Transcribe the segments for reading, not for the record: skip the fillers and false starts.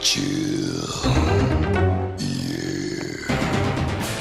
Chill.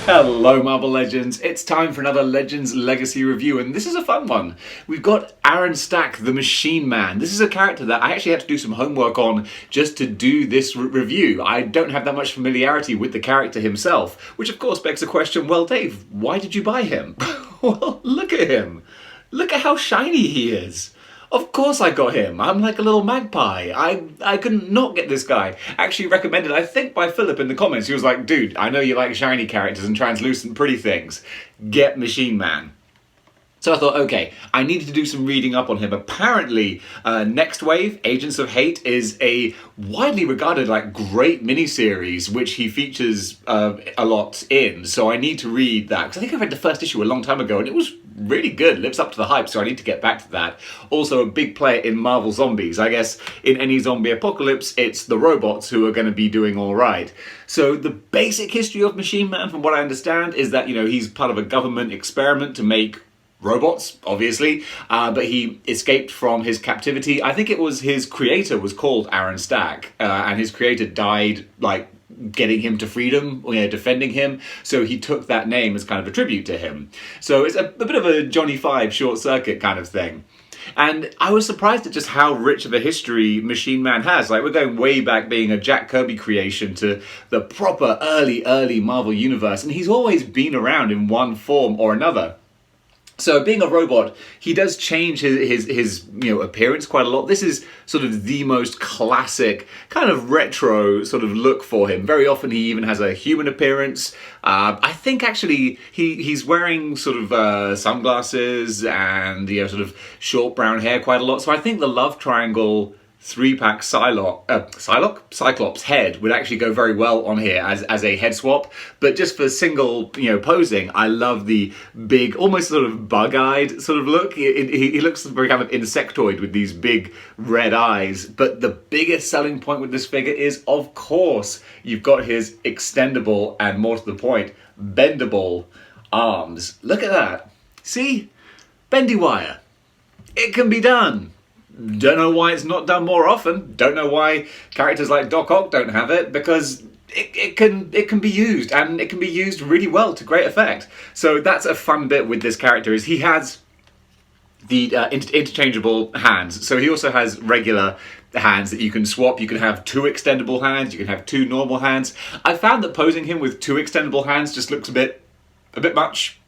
Hello Marvel Legends, it's time for another Legends Legacy review, and this is a fun one. We've got Aaron Stack, the Machine Man. This is a character that I actually had to do some homework on just to do this review. I don't have that much familiarity with the character himself, which of course begs the question, well Dave, why did you buy him? Well, look at him. Look at how shiny he is. Of course I got him. I'm like a little magpie. I couldn't not get this guy. Actually recommended, I think, by Philip in the comments. He was like, dude, I know you like shiny characters and translucent pretty things. Get Machine Man. So I thought, okay, I needed to do some reading up on him. Apparently, Next Wave, Agents of Hate, is a widely regarded, great miniseries, which he features a lot in. So I need to read that, because I think I read the first issue a long time ago, and it was really good, lives up to the hype, so I need to get back to that. Also a big player in Marvel Zombies. I guess in any zombie apocalypse, it's the robots who are going to be doing all right. So the basic history of Machine Man, from what I understand, is that, he's part of a government experiment to make robots, obviously, but he escaped from his captivity. I think it was his creator was called Aaron Stack, and his creator died, getting him to freedom, defending him, so he took that name as kind of a tribute to him. So it's a bit of a Johnny Five short circuit kind of thing. And I was surprised at just how rich of a history Machine Man has. We're going way back, being a Jack Kirby creation, to the proper early Marvel universe, and he's always been around in one form or another. So being a robot, he does change his appearance quite a lot. This is sort of the most classic kind of retro sort of look for him. Very often he even has a human appearance. I think actually he's wearing sort of sunglasses and sort of short brown hair quite a lot. So I think the love triangle 3-pack Cyclops head would actually go very well on here as a head swap. But just for single, posing, I love the big, almost sort of bug-eyed sort of look. He looks very kind of insectoid with these big red eyes. But the biggest selling point with this figure is, of course, you've got his extendable and, more to the point, bendable arms. Look at that. See? Bendy wire. It can be done. Don't know why it's not done more often. Don't know why characters like Doc Ock don't have it, because it can be used, and it can be used really well to great effect. So that's a fun bit with this character, is he has the interchangeable hands. So he also has regular hands that you can swap. You can have 2 extendable hands, you can have 2 normal hands. I found that posing him with 2 extendable hands just looks a bit much.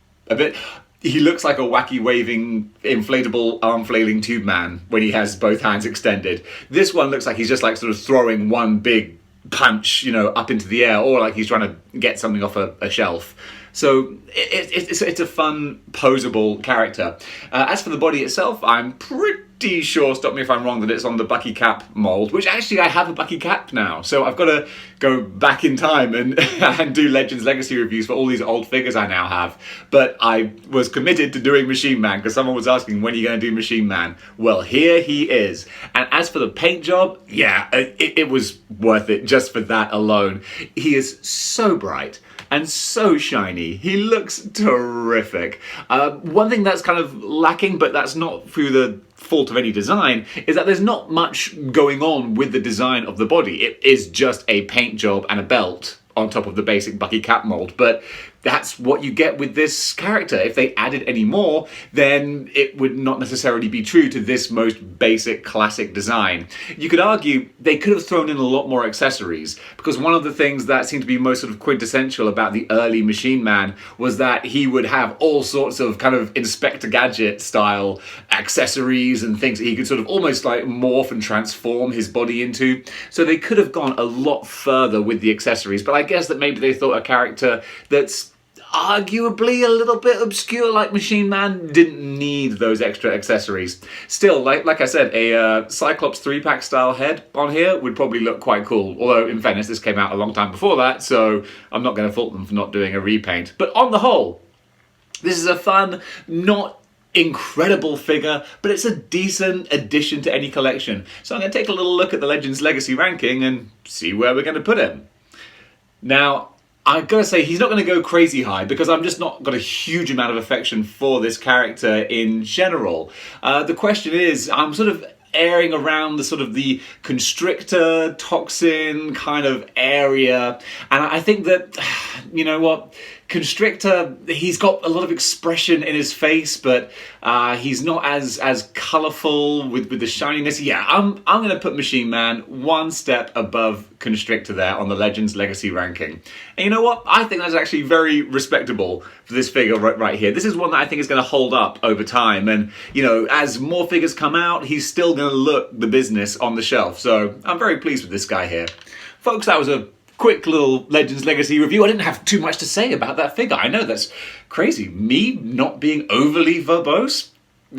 He looks like a wacky waving inflatable arm flailing tube man when he has both hands extended. This one looks like he's just sort of throwing one big punch, up into the air, or like he's trying to get something off a shelf. So it's a fun, posable character. As for the body itself, I'm pretty sure, stop me if I'm wrong, that it's on the Bucky Cap mold, which actually I have a Bucky Cap now. So I've got to go back in time and do Legends Legacy reviews for all these old figures I now have. But I was committed to doing Machine Man, because someone was asking, when are you going to do Machine Man? Well, here he is. And as for the paint job, yeah, it was worth it just for that alone. He is so bright and so shiny. He looks terrific. One thing that's kind of lacking, but that's not through the fault of any design, is that there's not much going on with the design of the body. It is just a paint job and a belt on top of the basic Bucky Cap mold, but that's what you get with this character. If they added any more, then it would not necessarily be true to this most basic classic design. You could argue they could have thrown in a lot more accessories, because one of the things that seemed to be most sort of quintessential about the early Machine Man was that he would have all sorts of kind of Inspector Gadget style accessories and things that he could sort of almost morph and transform his body into. So they could have gone a lot further with the accessories, but I guess that maybe they thought a character that's arguably a little bit obscure like Machine Man didn't need those extra accessories. Still, like I said, a Cyclops 3-pack style head on here would probably look quite cool. Although, in fairness, this came out a long time before that, so I'm not going to fault them for not doing a repaint. But on the whole, this is a fun, not incredible figure, but it's a decent addition to any collection. So I'm going to take a little look at the Legends Legacy ranking and see where we're going to put him. Now, I've got to say, he's not going to go crazy high, because I've just not got a huge amount of affection for this character in general. The question is, I'm sort of airing around the sort of the constrictor, toxin kind of area. And I think that, you know what, Constrictor, he's got a lot of expression in his face, but he's not as colourful with the shininess. Yeah, I'm going to put Machine Man one step above Constrictor there on the Legends Legacy ranking. And you know what? I think that's actually very respectable for this figure right here. This is one that I think is going to hold up over time. And, you know, as more figures come out, he's still going to look the business on the shelf. So I'm very pleased with this guy here. Folks, that was a quick little Legends Legacy review. I didn't have too much to say about that figure. I know that's crazy. Me not being overly verbose?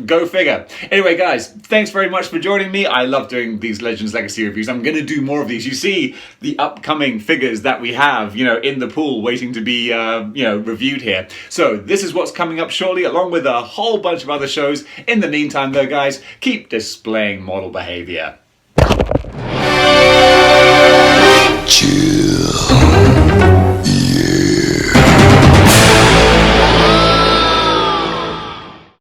Go figure. Anyway, guys, thanks very much for joining me. I love doing these Legends Legacy reviews. I'm going to do more of these. You see the upcoming figures that we have, you know, in the pool waiting to be, you know, reviewed here. So this is what's coming up shortly, along with a whole bunch of other shows. In the meantime, though, guys, keep displaying model behavior.